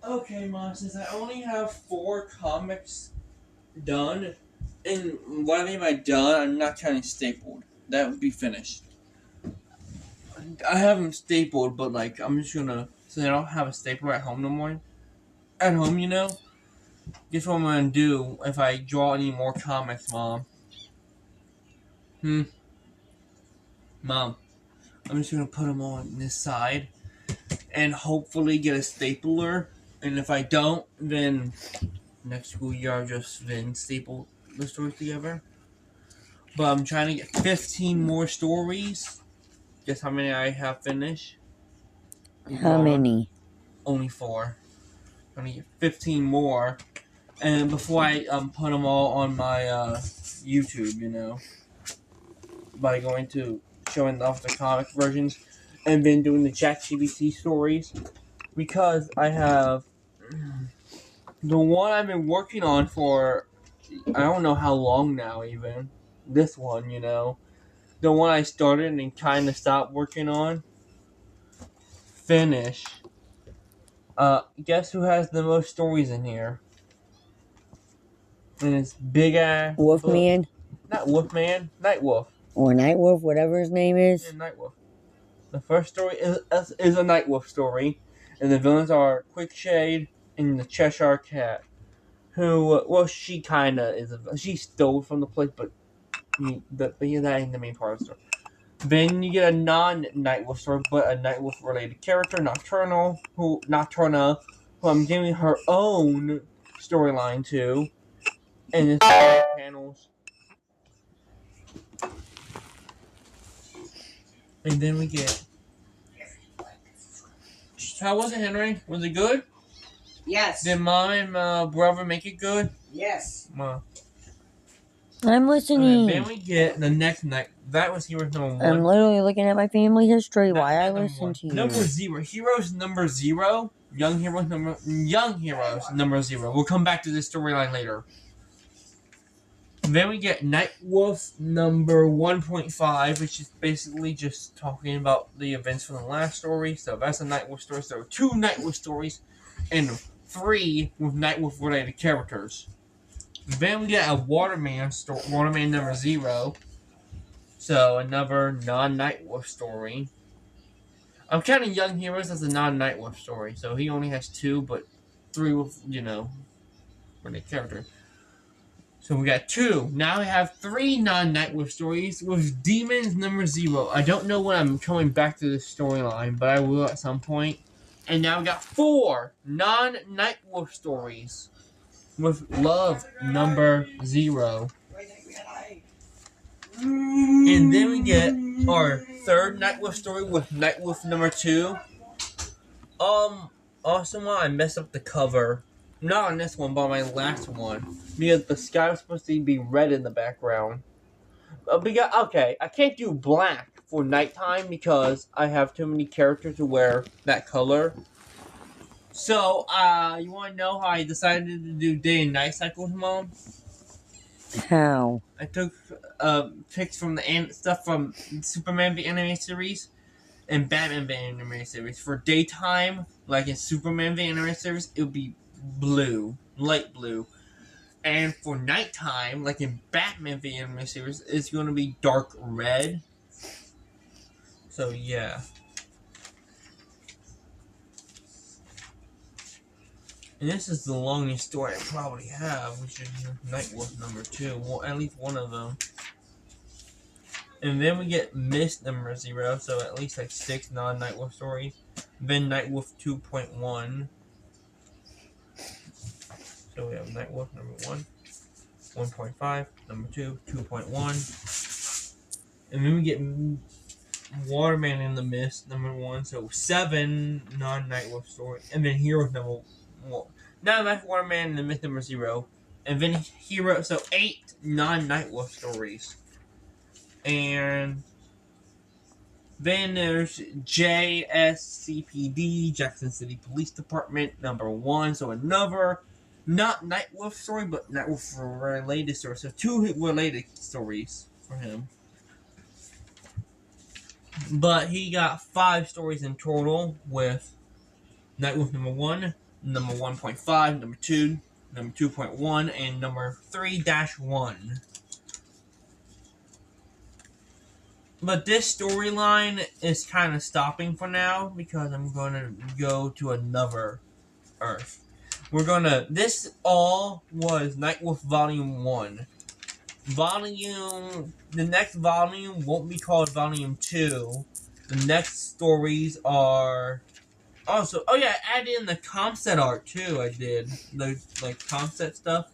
Okay, Mom, since I only have 4 comics done, and what I mean by done, I'm not counting stapled. That would be finished. I have them stapled, but like I'm just gonna since I don't have a stapler at home no more. At home, guess what I'm gonna do if I draw any more comics, Mom? Hmm, Mom, I'm just gonna put them on this side and hopefully get a stapler. And if I don't, then next school year I'll just then staple the stories together. But I'm trying to get 15 more stories. Guess how many I have finished? How Drawn? many? Only 4. I'm gonna get 15 more, and before I put them all on my YouTube, by going to showing off the comic versions, and then doing the ChatGPT stories, because I have the one I've been working on for I don't know how long now. Even this one, the one I started and kind of stopped working on, finish. Guess who has the most stories in here? And it's big ass book. Wolfman Not Wolfman, Nightwolf. or Nightwolf, whatever his name Yeah, is. Nightwolf. The first story is a Nightwolf story, and the villains are Quickshade and the Cheshire Cat. Who, well, she kinda is. She stole from the place, but that ain't the main part of the story. Then you get a non-Nightwolf story, but a Nightwolf-related character, Nocturna, who I'm giving her own storyline to, and it's panels. And then we get. How was it, Henry? Was it good? Yes. Did mom and brother make it good? Yes. I'm listening. Then we get the next night. That was Heroes number 1. I'm literally looking at my family history while I Number listen 1. to you. Number 0. Heroes number 0. Young Heroes number 0. We'll come back to this storyline later. Then we get Nightwolf number 1.5, which is basically just talking about the events from the last story. So that's a Nightwolf story. So 2 Nightwolf stories and 3 with Nightwolf related characters. Then we get a Waterman number 0. So another non-Nightwolf story. I'm counting Young Heroes as a non-Nightwolf story. So he only has 2, but 3 with, related characters. So we got 2. Now we have 3 non-Nightwolf stories with Demons number 0. I don't know when I'm coming back to this storyline, but I will at some point. And now we got 4 non-Nightwolf stories with Love number 0. And then we get our 3rd Nightwolf story with Nightwolf number 2. Also, I messed up the cover. Not on this one, but on my last one. Because the sky was supposed to be red in the background. Okay, I can't do black for nighttime because I have too many characters to wear that color. So, you want to know how I decided to do day and night cycles, Mom? How? I took pics from the stuff from Superman the Animated Series and Batman the Animated Series. For daytime, like in Superman the Animated Series, it would be blue, light blue. And for nighttime, like in Batman the Animated Series, it's going to be dark red. So, yeah. And this is the longest story I probably have, which is Nightwolf number 2. Well, at least one of them. And then we get Mist number 0, so at least like 6 non-Nightwolf stories. Then Nightwolf 2.1. So we have Nightwolf number 1, 1.5, number 2, 2.1. And then we get Waterman in the Mist number 1, so 7 non-Nightwolf stories. And then Heroes number 1. Now that's Waterman in the Mist number 0. And then so 8 non-Nightwolf stories. And then there's JSCPD, Jackson City Police Department, number 1. So another, not Nightwolf story, but Nightwolf related story. So 2 related stories for him. But he got 5 stories in total with Nightwolf number 1, number 1.5, number 2, number 2.1, and number 3-1. But this storyline is kind of stopping for now because I'm going to go to another Earth. This all was Nightwolf Volume 1. The next volume won't be called Volume 2. The next stories are also, oh yeah, I added in the concept art too. I did the concept stuff,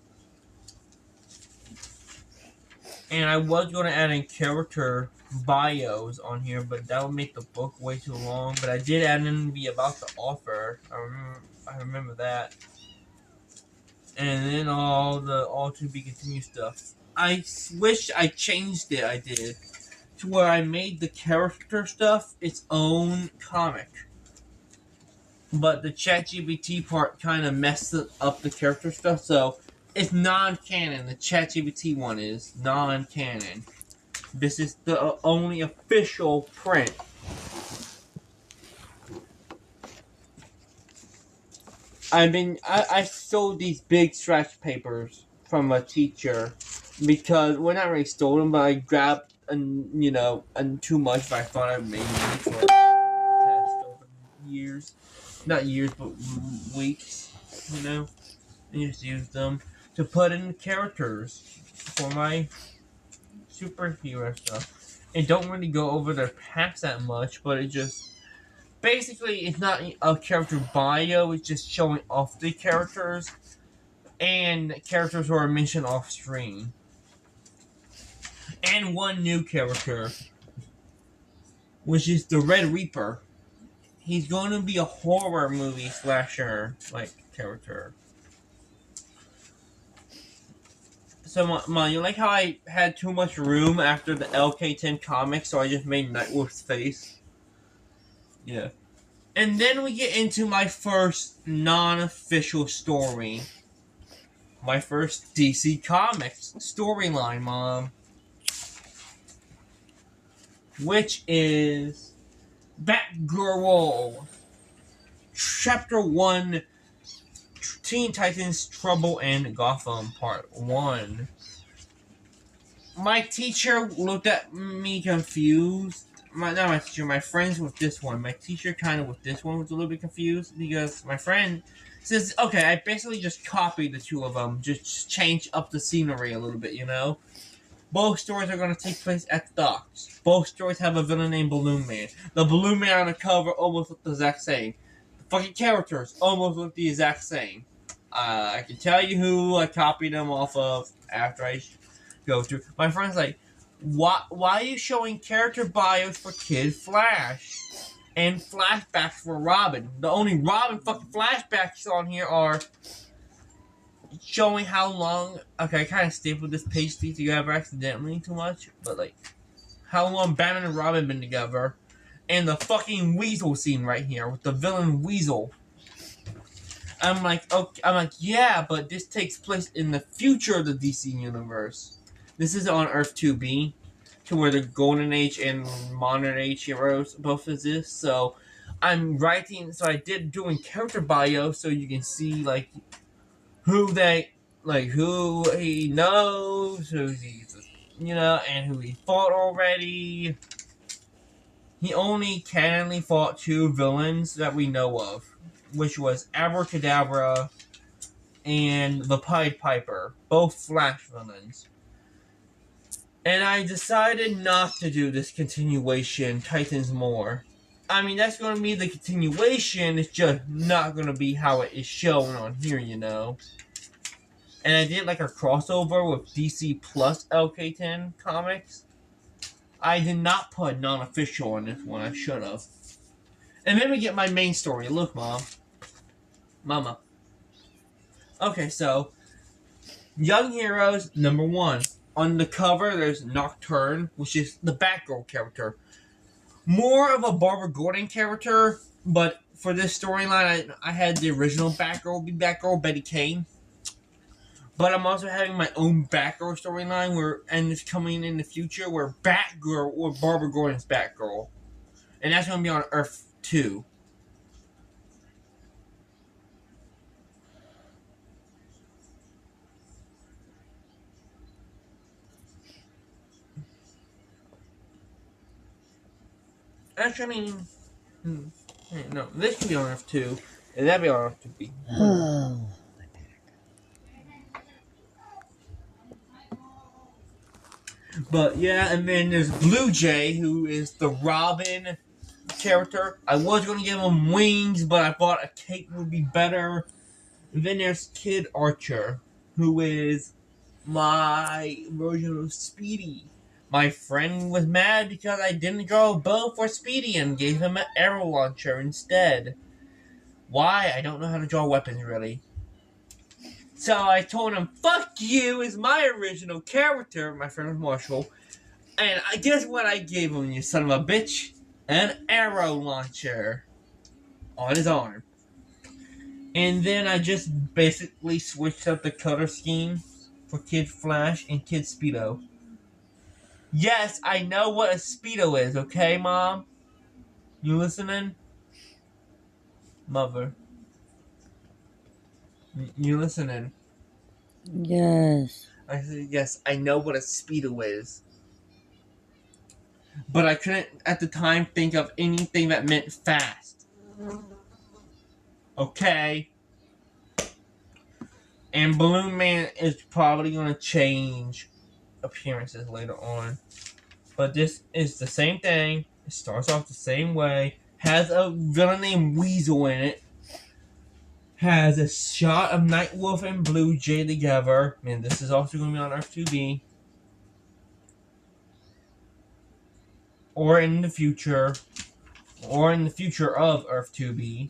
and I was going to add in character bios on here, but that would make the book way too long. But I did add in the about the author. I remember that, and then all to be continued stuff. I wish I changed it. I did to where I made the character stuff its own comic. But the ChatGPT part kind of messed up the character stuff, so it's non-canon. The ChatGPT one is non-canon. This is the only official print. I stole these big stretch papers from a teacher because, well, not really stole them, but I grabbed too much, but I thought I made money for a test over years. Not years, but weeks, and just use them to put in characters for my superhero stuff. It don't really go over their past that much, but it just, basically, it's not a character bio, it's just showing off the characters, and characters who are mentioned off screen. And one new character, which is the Red Reaper. He's going to be a horror movie slasher character. So, Mom, you like how I had too much room after the LK10 comic, so I just made Nightwolf's face? Yeah. And then we get into my first non-official story. My first DC Comics storyline, Mom. Which is Batgirl, Chapter 1, Teen Titans Trouble in Gotham, Part 1. My teacher looked at me confused. My friends with this one. My teacher kind of with this one was a little bit confused because my friend says, okay, I basically just copied the two of them, just change up the scenery a little bit, Both stories are going to take place at the docks. Both stories have a villain named Balloon Man. The Balloon Man on the cover almost look the exact same. The fucking characters almost look the exact same. I can tell you who I copied them off of after I go through. My friend's like, why are you showing character bios for Kid Flash? And flashbacks for Robin? The only Robin fucking flashbacks on here are showing how long. Okay, I kind of stapled this page together accidentally too much, but how long Batman and Robin been together, and the fucking Weasel scene right here with the villain Weasel. I'm like, yeah, but this takes place in the future of the DC universe. This is on Earth 2B, to where the Golden Age and Modern Age heroes both exist. So I'm writing. So I did doing character bio, so you can see who he knows, who he's, and who he fought already. He only canonly fought two villains that we know of, which was Abracadabra and the Pied Piper, both Flash villains. And I decided not to do this continuation, Titans More. I mean, that's going to be the continuation, it's just not going to be how it is shown on here, And I did a crossover with DC plus LK10 comics. I did not put non-official on this one, I should have. And then we get my main story. Look, Mama. Okay, so Young Heroes, number 1. On the cover, there's Nocturne, which is the Batgirl character. More of a Barbara Gordon character, but for this storyline, I had the original Batgirl, Betty Kane. But I'm also having my own Batgirl storyline, and it's coming in the future, where Batgirl, or Barbara Gordon's Batgirl. And that's going to be on Earth 2. Actually, no, this could be on Earth 2, and that'd be on Earth 2B. Oh. But yeah, and then there's Blue Jay, who is the Robin character. I was going to give him wings, but I thought a cape would be better. And then there's Kid Archer, who is my version of Speedy. My friend was mad because I didn't draw a bow for Speedy and gave him an arrow launcher instead. Why? I don't know how to draw weapons, really. So I told him, fuck you, is my original character. My friend was Marshall. And I guess what I gave him, you son of a bitch? An arrow launcher on his arm. And then I just basically switched up the color scheme for Kid Flash and Kid Speedo. Yes, I know what a Speedo is, okay, Mom? You listening? Mother. You listening? Yes. I said, yes, I know what a Speedo is. But I couldn't, at the time, think of anything that meant fast. Okay? And Balloon Man is probably going to change appearances later on. But this is the same thing. It starts off the same way. Has a villain named Weasel in it. Has a shot of Nightwolf and Blue Jay together. And this is also going to be on Earth 2B. Or in the future. Or in the future of Earth 2B.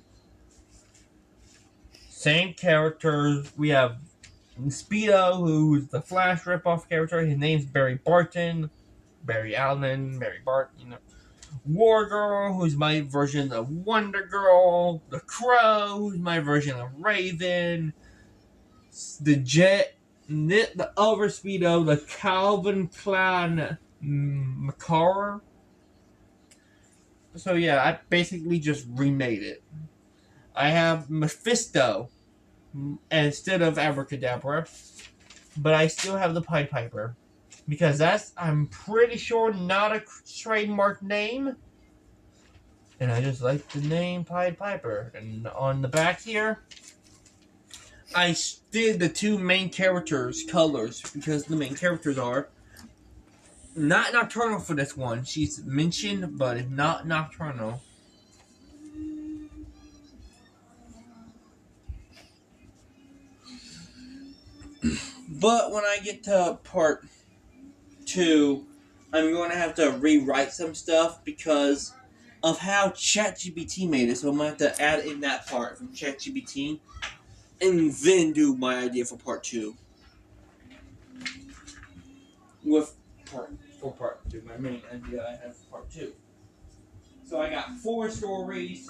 Same characters. We have Speedo, who's the Flash ripoff character. His name's Barry Barton. Barry Allen, Barry Bart, you know. War Girl, who's my version of Wonder Girl. The Crow, who's my version of Raven. The Jet, the other Speedo, the Calvin Klein Macabre. So yeah, I basically just remade it. I have Mephisto instead of Abracadabra, but I still have the Pied Piper. Because that's, I'm pretty sure, not a trademark name. And I just like the name Pied Piper. And on the back here, I did the two main characters' colors. Because the main characters are not Nocturnal for this one. She's mentioned, but it's not Nocturnal. But when I get to part 2, I'm going to have to rewrite some stuff because of how ChatGPT made it. So I'm going to have to add in that part from ChatGPT and then do my idea for part 2. For part 2, my main idea I have for part 2. So I got 4 stories.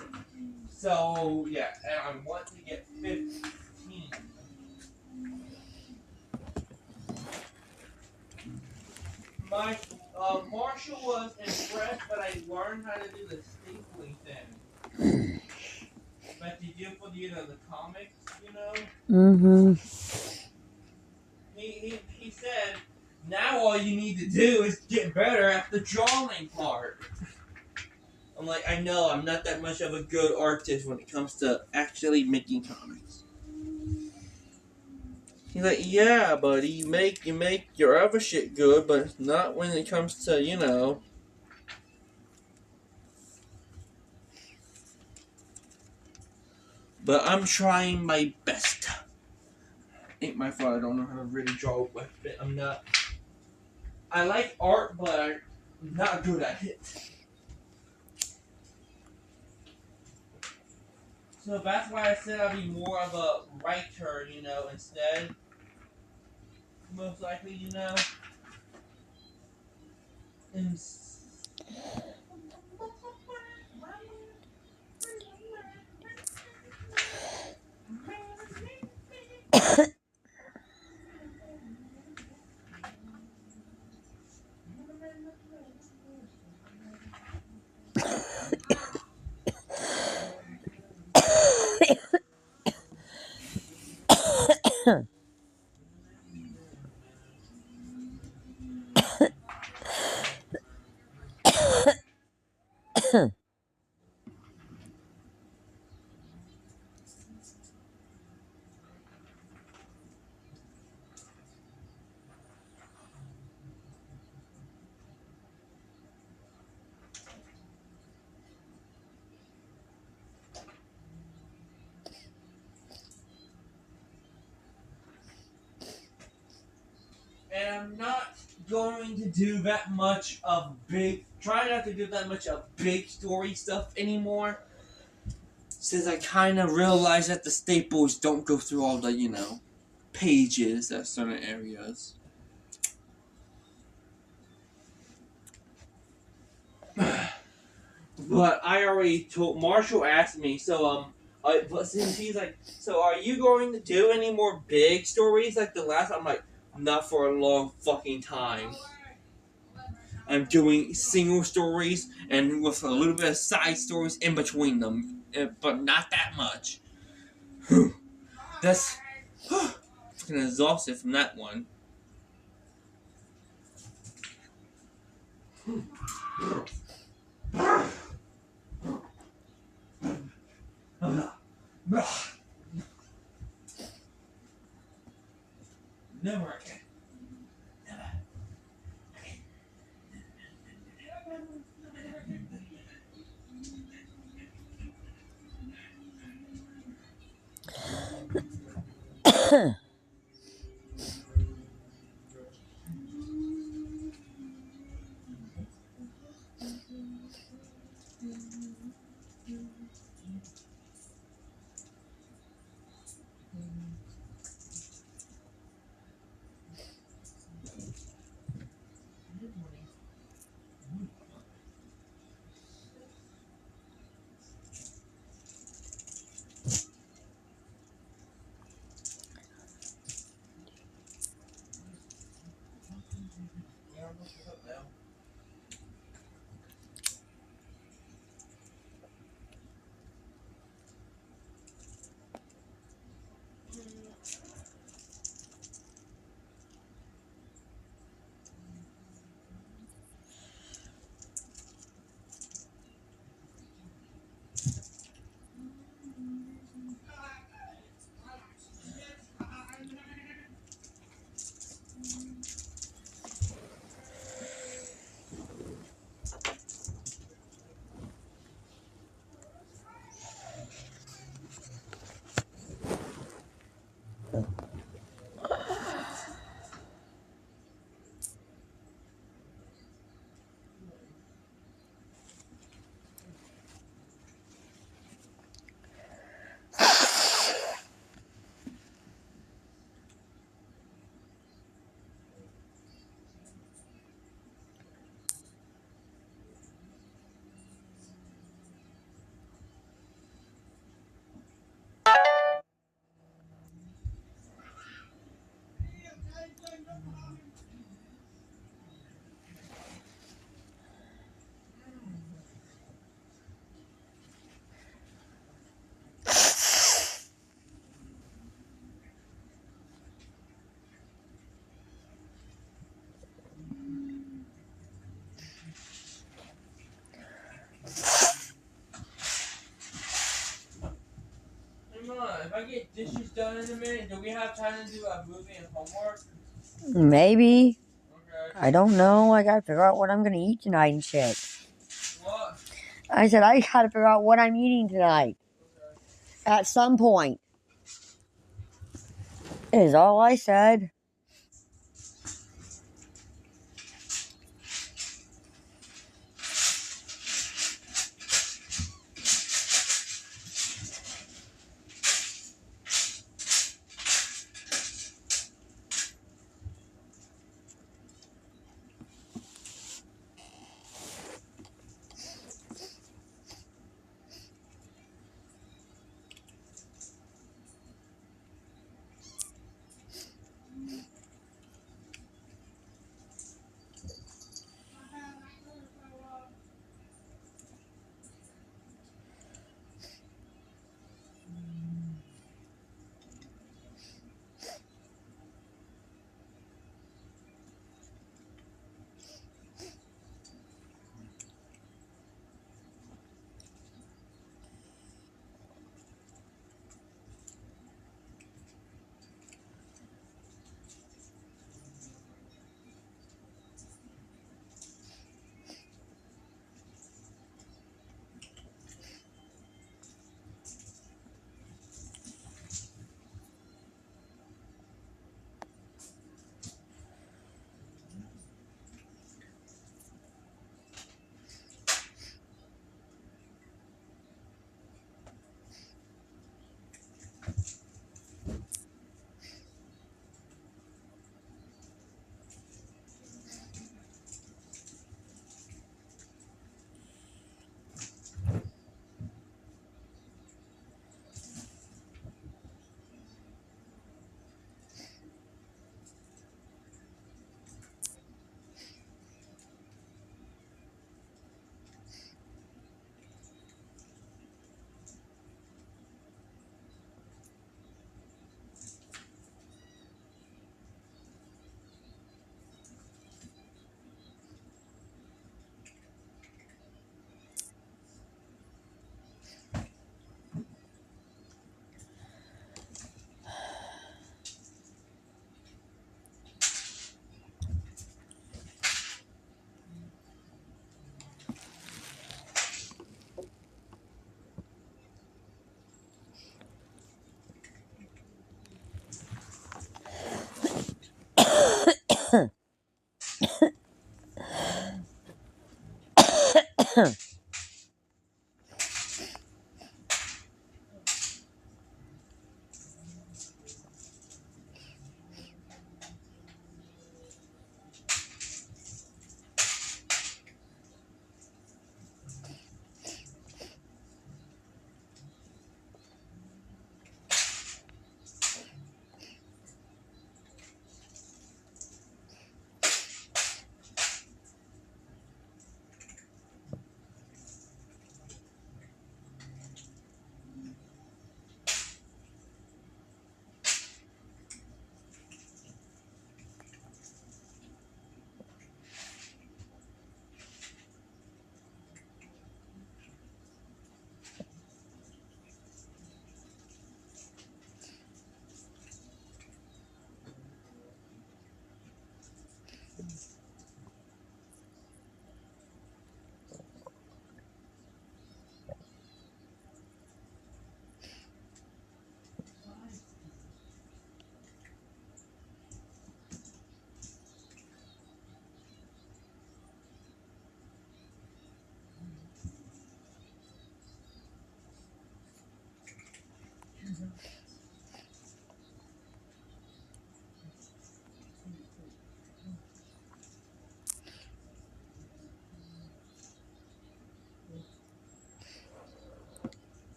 So yeah, and I want to get 15. My Marshall was impressed, but I learned how to do the stapling thing. Like they do for the comics, you know? Mm-hmm. He said, now all you need to do is get better at the drawing part. I'm like, I know, I'm not that much of a good artist when it comes to actually making comics. He's like, yeah, buddy, you make your other shit good, but not when it comes to, you know. But I'm trying my best. Ain't my fault I don't know how to really draw with it. I'm not. I like art, but I'm not good at it. So that's why I said I'd be more of a writer, you know, instead. Most likely, you know. And And I'm not going to do that much of try not to do that much of big story stuff anymore. Since I kind of realized that the staples don't go through all the, pages at certain areas. But I already told, Marshall asked me, but since he's like, so are you going to do any more big stories like the last? I'm like, not for a long fucking time. I'm doing single stories and with a little bit of side stories in between them, but not that much. That's fucking exhausted from that one. Never again. If I get dishes done in a minute, do we have time to do a movie and homework? Maybe. Okay. I don't know. I gotta figure out what I'm gonna eat tonight and shit. What? I said I gotta figure out what I'm eating tonight. Okay. At some point. Is all I said.